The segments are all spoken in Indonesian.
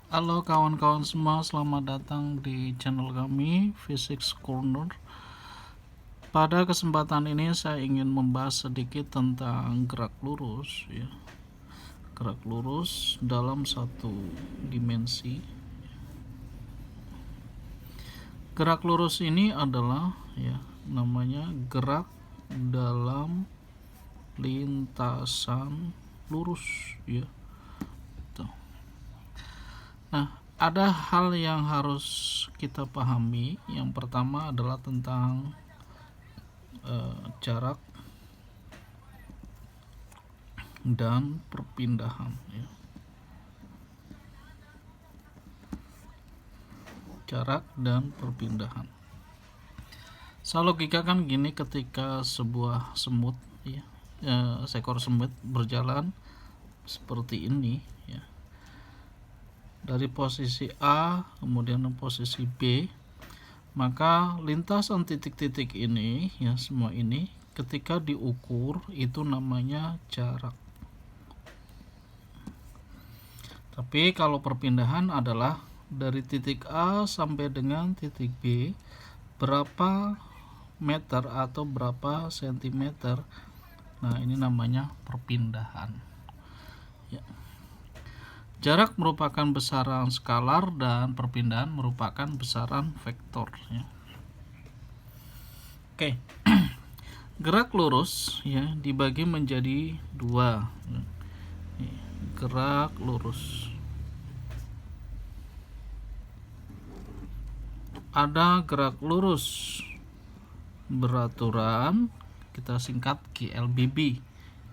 Halo kawan-kawan semua, selamat datang di channel kami Physics Corner. Pada kesempatan ini saya ingin membahas sedikit tentang gerak lurus ya. Gerak lurus dalam satu dimensi. Gerak lurus ini adalah ya namanya gerak dalam lintasan lurus ya. Nah, ada hal yang harus kita pahami. Yang pertama adalah tentang jarak dan perpindahan ya. Jarak dan perpindahan. Saya logikakan gini, ketika sebuah semut ya, seekor semut berjalan seperti ini ya. Dari posisi A kemudian posisi B, maka lintasan titik-titik ini ya, semua ini ketika diukur itu namanya jarak. Tapi kalau perpindahan adalah dari titik A sampai dengan titik B, berapa meter atau berapa sentimeter. Nah, ini namanya perpindahan ya. Jarak merupakan besaran skalar dan perpindahan merupakan besaran vektor ya. Oke. Gerak lurus ya dibagi menjadi dua. Gerak lurus. Ada gerak lurus beraturan, kita singkat GLBB.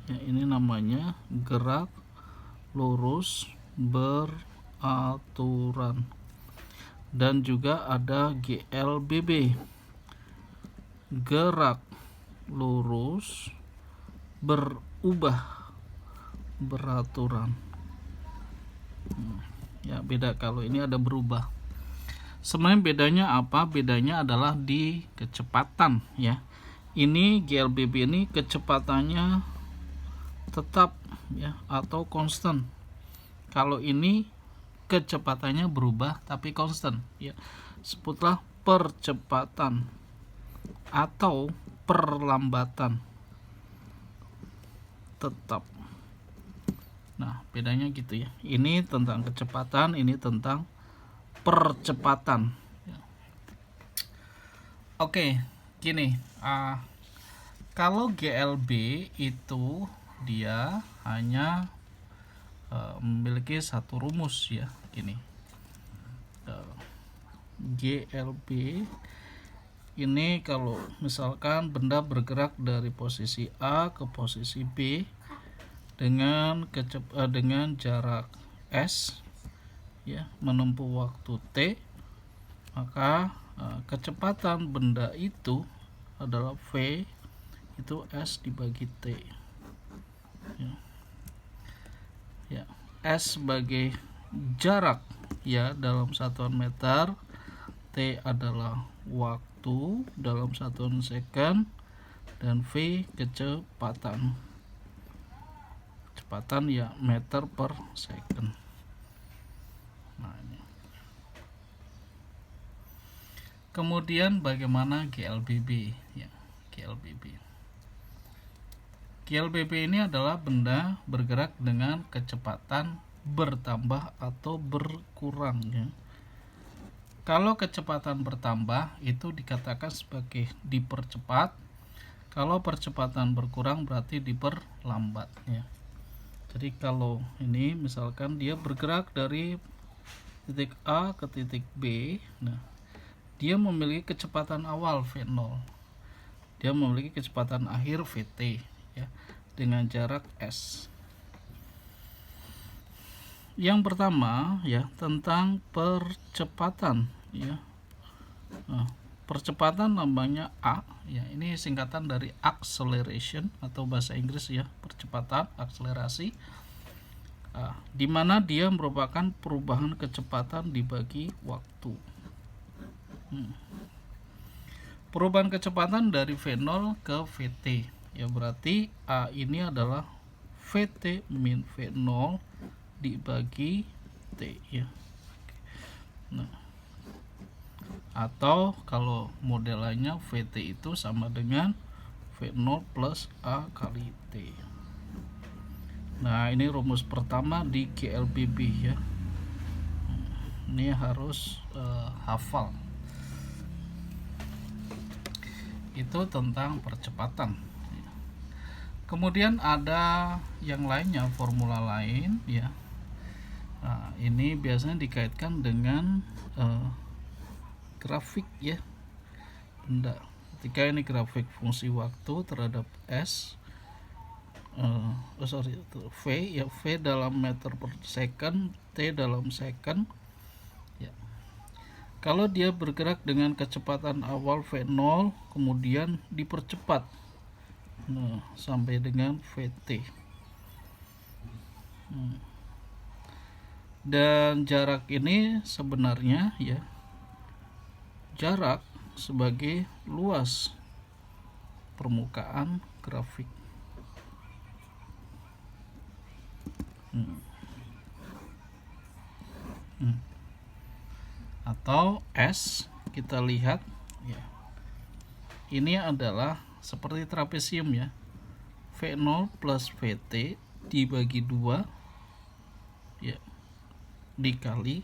Ya, ini namanya gerak lurus beraturan. Dan juga ada GLBB, gerak lurus berubah beraturan. Ya, beda kalau ini ada berubah. Sebenarnya bedanya apa? Bedanya adalah di kecepatan ya. Ini GLBB ini kecepatannya tetap ya atau konstan. Kalau ini kecepatannya berubah tapi konstan ya. Sebutlah percepatan atau perlambatan tetap. Nah, bedanya gitu ya. Ini tentang kecepatan, ini tentang percepatan. Oke, gini. Kalau GLB itu dia hanya memiliki satu rumus ya. Gini. GLB ini kalau misalkan benda bergerak dari posisi A ke posisi B dengan jarak S ya, menempuh waktu T, maka kecepatan benda itu adalah V itu S dibagi T ya. Ya, S sebagai jarak ya dalam satuan meter, T adalah waktu dalam satuan second, dan V kecepatan ya meter per second. Nah, ini. Kemudian bagaimana GLBB ya. GLBB ini adalah benda bergerak dengan kecepatan bertambah atau berkurang ya. Kalau kecepatan bertambah itu dikatakan sebagai dipercepat. Kalau percepatan berkurang berarti diperlambat ya. Jadi kalau ini misalkan dia bergerak dari titik A ke titik B, nah dia memiliki kecepatan awal V0. Dia memiliki kecepatan akhir Vt ya, dengan jarak S. Yang pertama ya tentang percepatan ya. Nah, percepatan namanya A ya, ini singkatan dari acceleration atau bahasa Inggris ya, percepatan, akselerasi. Di mana dia merupakan perubahan kecepatan dibagi waktu. Perubahan kecepatan dari V0 ke Vt ya, berarti A ini adalah Vt min V0 dibagi T ya. Nah, atau kalau model lainnya VT itu sama dengan V0 plus A kali T. Nah, ini rumus pertama di GLBB ya. Ini harus hafal. Itu tentang percepatan. Kemudian ada yang lainnya, formula lain ya. Nah, ini biasanya dikaitkan dengan grafik ya benda. Ketika ini grafik fungsi waktu terhadap S, V ya, V dalam meter per second, T dalam second ya. Kalau dia bergerak dengan kecepatan awal V0 kemudian dipercepat sampai dengan VT. Dan jarak ini sebenarnya ya, jarak sebagai luas permukaan grafik. Atau S, kita lihat ya, ini adalah seperti trapesium ya, V0 plus VT dibagi 2 ya, dikali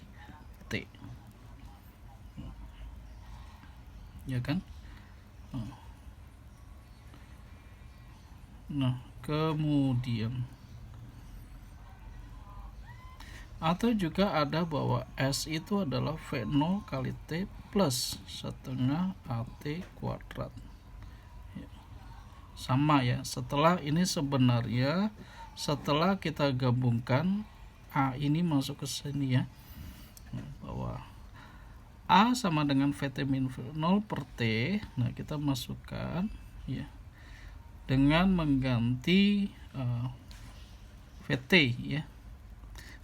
T ya kan. Nah, kemudian atau juga ada bahwa S itu adalah V0 kali T plus setengah AT kuadrat ya. Sama ya, setelah ini sebenarnya setelah kita gabungkan A ini masuk ke sini ya, bahwa A sama dengan VT min 0 per T. Nah, kita masukkan ya dengan mengganti VT ya.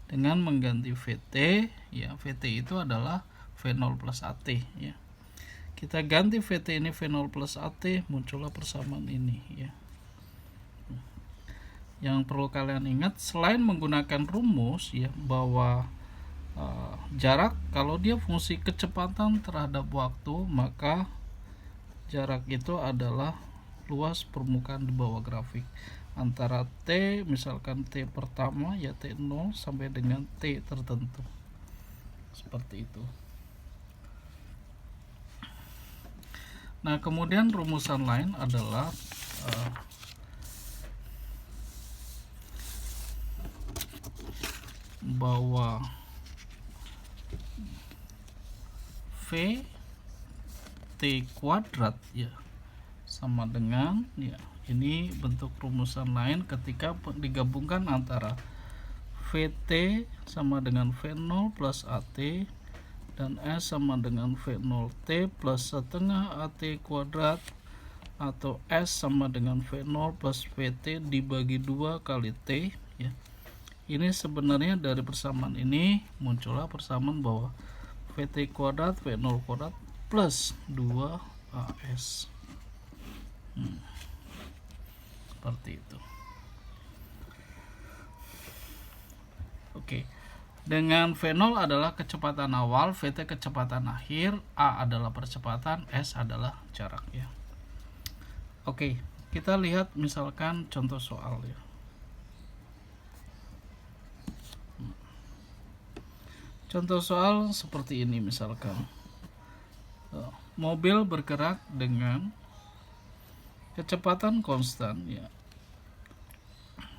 Dengan mengganti VT ya, VT itu adalah V0 plus AT ya. Kita ganti VT ini V0 plus AT, muncullah persamaan ini ya. Yang perlu kalian ingat, selain menggunakan rumus ya, bahwa jarak kalau dia fungsi kecepatan terhadap waktu, maka jarak itu adalah luas permukaan di bawah grafik antara T, misalkan T pertama ya T0 sampai dengan T tertentu, seperti itu. Nah, kemudian rumusan lain adalah bahwa V T kuadrat ya sama dengan ya, ini bentuk rumusan lain ketika digabungkan antara VT sama dengan V0 plus AT dan S sama dengan V0T plus setengah AT kuadrat, atau S sama dengan V0 plus VT dibagi 2 kali T ya. Ini sebenarnya dari persamaan ini muncullah persamaan bahwa VT kuadrat V0 kuadrat plus 2AS. Seperti itu. Oke. Dengan V0 adalah kecepatan awal, VT kecepatan akhir, A adalah percepatan, S adalah jarak ya. Oke, kita lihat misalkan contoh soal ya. Contoh soal seperti ini misalkan. Mobil bergerak dengan kecepatan konstan ya.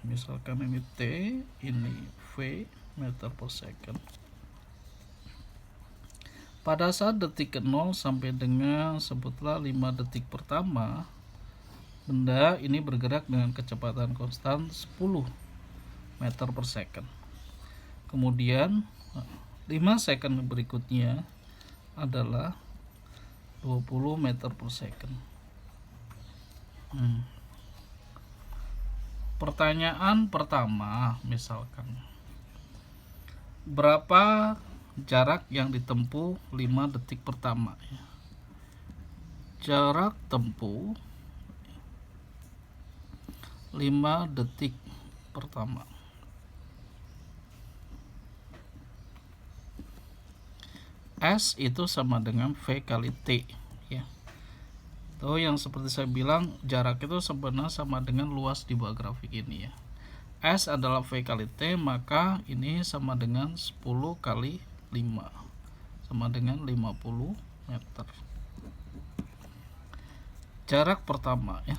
Misalkan ini T, ini V meter per second. Pada saat detik ke-0 sampai dengan sebutlah 5 detik pertama, benda ini bergerak dengan kecepatan konstan 10 meter per second. Kemudian 5 second berikutnya adalah 20 meter per second. Pertanyaan pertama misalkan, berapa jarak yang ditempuh 5 detik pertama ya. Jarak tempuh 5 detik pertama. S itu sama dengan V kali T ya. Tuh yang seperti saya bilang, jarak itu sebenarnya sama dengan luas di bawah grafik ini ya. S adalah V kali T, maka ini sama dengan 10 kali 5 sama dengan 50 meter. Jarak pertama ya.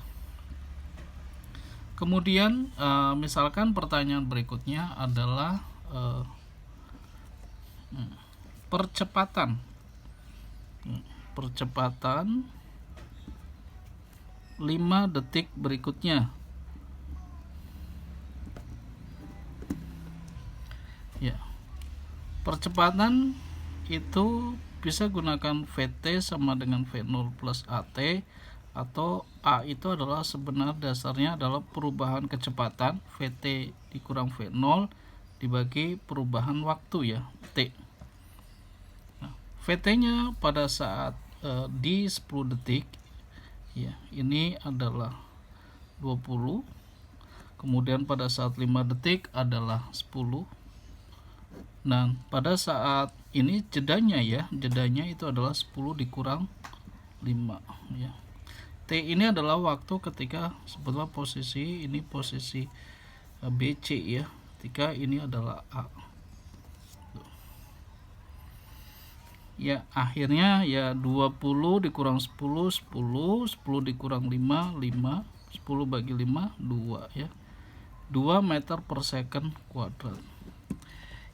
Kemudian misalkan pertanyaan berikutnya adalah percepatan 5 detik berikutnya ya. Percepatan itu bisa gunakan VT sama dengan V0 plus AT, atau A itu adalah sebenarnya dasarnya adalah perubahan kecepatan VT dikurang V0 dibagi perubahan waktu ya, T. Nah, VT nya pada saat di 10 detik ya, ini adalah 20, kemudian pada saat 5 detik adalah 10. Nah, pada saat ini jedanya itu adalah 10 dikurang 5 ya. T ini adalah waktu ketika sebetulnya posisi ini posisi BC ya, ketika ini adalah A. Ya, akhirnya ya 20 dikurang 10, 10 dikurang 5, 5, 10 bagi 5, 2 ya. 2 meter per second kuadrat.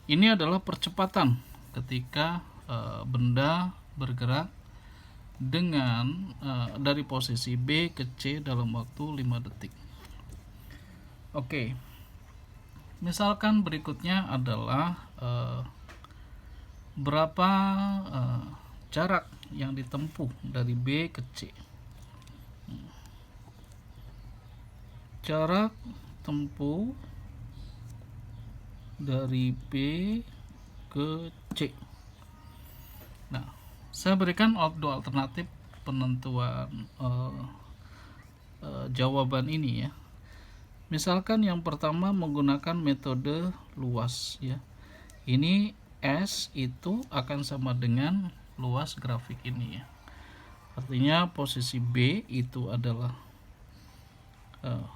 Ini adalah percepatan ketika benda bergerak dengan dari posisi B ke C dalam waktu 5 detik. Oke. Misalkan berikutnya adalah berapa jarak yang ditempuh dari B ke C. Jarak tempuh dari B ke C. Nah, saya berikan dua alternatif penentuan jawaban ini ya. Misalkan yang pertama menggunakan metode luas ya. Ini S itu akan sama dengan luas grafik ini ya. Artinya posisi B itu adalah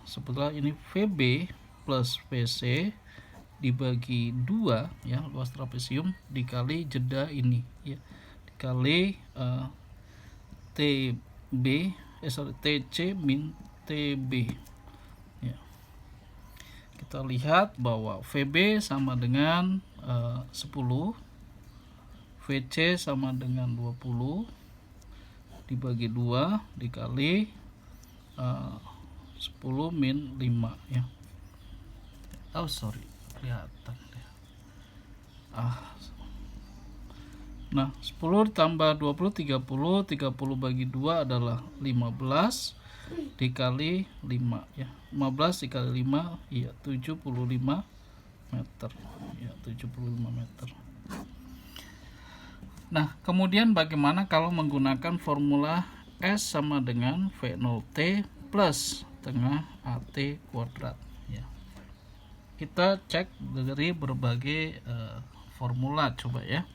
sebetulnya ini VB plus VC dibagi 2 ya, luas trapesium dikali jeda ini ya, dikali TC min TB ya. Kita lihat bahwa VB sama dengan 10, VC sama dengan 20 dibagi 2 dikali 10 min 5 ya. Oh sorry, kelihatan deh. Nah, 10 tambah 20 30, 30 bagi 2 adalah 15 dikali 5 ya. 15 dikali 5 ya 75 meter ya, 75 meter. Nah, kemudian bagaimana kalau menggunakan formula S sama dengan V0T plus tengah AT kuadrat ya. Kita cek dari berbagai formula coba ya.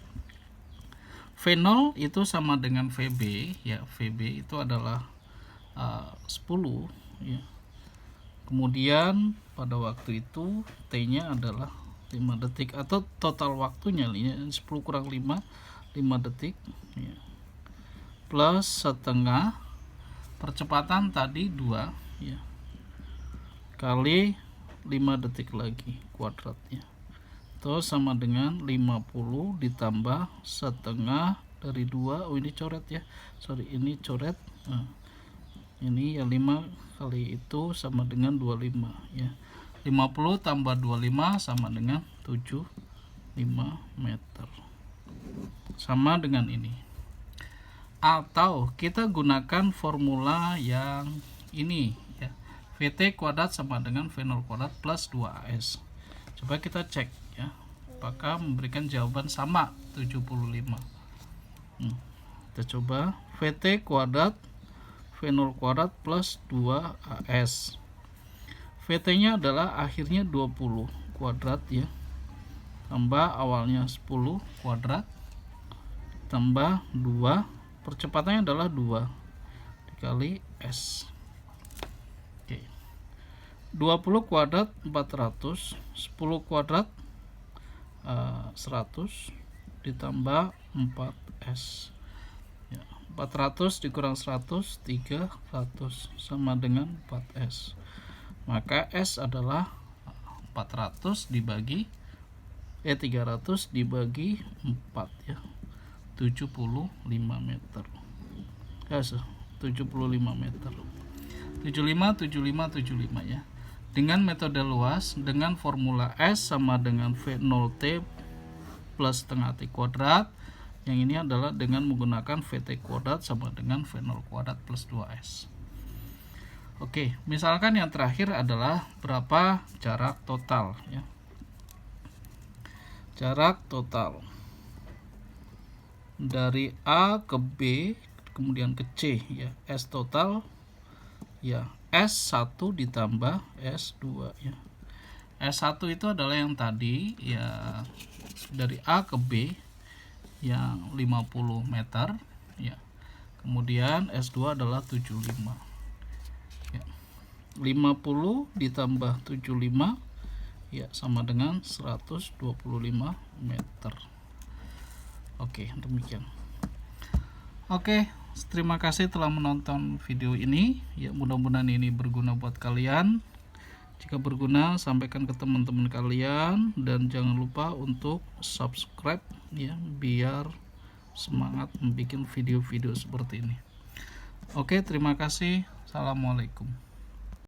V0 itu sama dengan VB ya, VB itu adalah 10 ya. Kemudian pada waktu itu T-nya adalah 5 detik atau total waktunya 10 kurang 5 detik ya. Plus setengah percepatan tadi 2 ya, kali 5 detik lagi kuadratnya. Itu sama dengan 50 ditambah setengah dari 2. Oh ini coret ya. Sorry, ini coret. Nah, ini ya 5 kali itu sama dengan 25 ya. 50 tambah 25 sama dengan 75 meter. Sama dengan ini. Atau kita gunakan formula yang ini ya. VT kuadrat sama dengan V0 kuadrat plus 2AS. Coba kita cek ya, apakah memberikan jawaban sama 75. Kita coba VT kuadrat V0 kuadrat plus 2AS. VT nya adalah akhirnya 20 kuadrat ya, tambah awalnya 10 kuadrat tambah 2, percepatannya adalah 2 dikali S. Oke. 20 kuadrat 400, 10 kuadrat 100 ditambah 4S. Ya, 400 dikurang 100, 300 sama dengan 4S. Maka S adalah 400 dibagi 300 dibagi 4 ya. 75 meter. Ya, 75 meter. 75 ya. Dengan metode luas dengan formula S sama dengan V0T plus setengah T kuadrat. Yang ini adalah dengan menggunakan VT kuadrat sama dengan V0 kuadrat plus 2S. Oke, misalkan yang terakhir adalah berapa jarak total ya. Jarak total dari A ke B kemudian ke C ya. S total ya S1 ditambah S2 ya. S1 itu adalah yang tadi ya, dari A ke B yang 50 meter ya. Kemudian S2 adalah 75 ya. 50 ditambah 75 ya sama dengan 125 meter. Oke, demikian. Oke, terima kasih telah menonton video ini ya, mudah-mudahan ini berguna buat kalian. Jika berguna, sampaikan ke teman-teman kalian dan jangan lupa untuk subscribe ya, biar semangat membuat video-video seperti ini. Oke, terima kasih. Assalamualaikum.